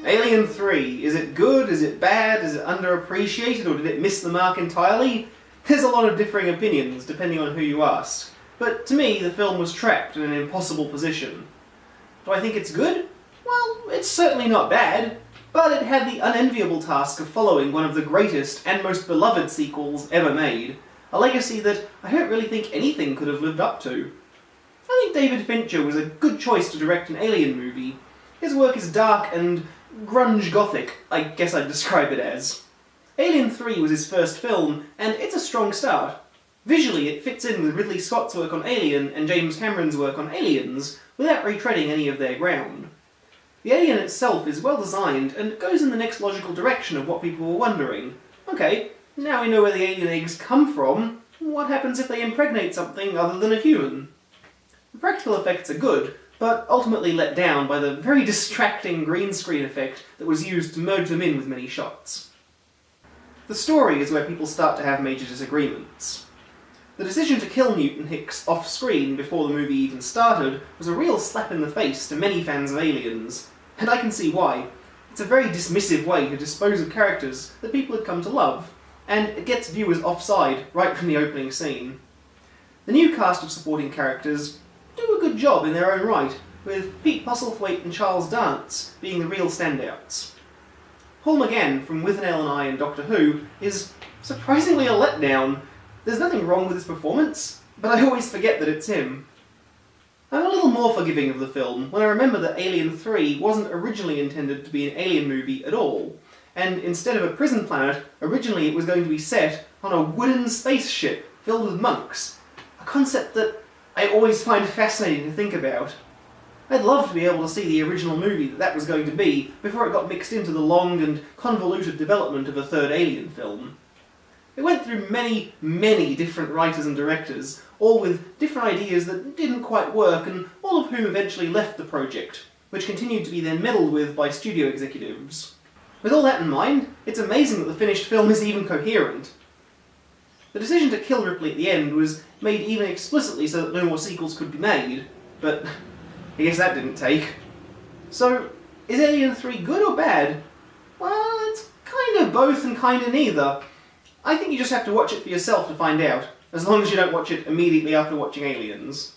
Alien 3, is it good, is it bad, is it underappreciated, or did it miss the mark entirely? There's a lot of differing opinions, depending on who you ask. But to me, the film was trapped in an impossible position. Do I think it's good? Well, it's certainly not bad, but it had the unenviable task of following one of the greatest and most beloved sequels ever made, a legacy that I don't really think anything could have lived up to. I think David Fincher was a good choice to direct an Alien movie. His work is dark and grunge gothic, I guess I'd describe it as. Alien 3 was his first film, and it's a strong start. Visually, it fits in with Ridley Scott's work on Alien and James Cameron's work on Aliens, without retreading any of their ground. The alien itself is well designed, and goes in the next logical direction of what people were wondering. Okay, now we know where the alien eggs come from, what happens if they impregnate something other than a human? The practical effects are good, but ultimately let down by the very distracting green screen effect that was used to merge them in with many shots. The story is where people start to have major disagreements. The decision to kill Newton Hicks off-screen before the movie even started was a real slap in the face to many fans of Aliens, and I can see why. It's a very dismissive way to dispose of characters that people had come to love, and it gets viewers offside right from the opening scene. The new cast of supporting characters do a good job in their own right, with Pete Postlethwaite and Charles Dance being the real standouts. Paul McGann from Withnail and I and Doctor Who is surprisingly a letdown. There's nothing wrong with his performance, but I always forget that it's him. I'm a little more forgiving of the film when I remember that Alien 3 wasn't originally intended to be an alien movie at all, and instead of a prison planet, originally it was going to be set on a wooden spaceship filled with monks, a concept that I always find fascinating to think about. I'd love to be able to see the original movie that was going to be before it got mixed into the long and convoluted development of a third Alien film. It went through many, many different writers and directors, all with different ideas that didn't quite work, and all of whom eventually left the project, which continued to be then meddled with by studio executives. With all that in mind, it's amazing that the finished film is even coherent. The decision to kill Ripley at the end was made even explicitly so that no more sequels could be made, but I guess that didn't take. So, is Alien 3 good or bad? Well, it's kind of both and kind of neither. I think you just have to watch it for yourself to find out, as long as you don't watch it immediately after watching Aliens.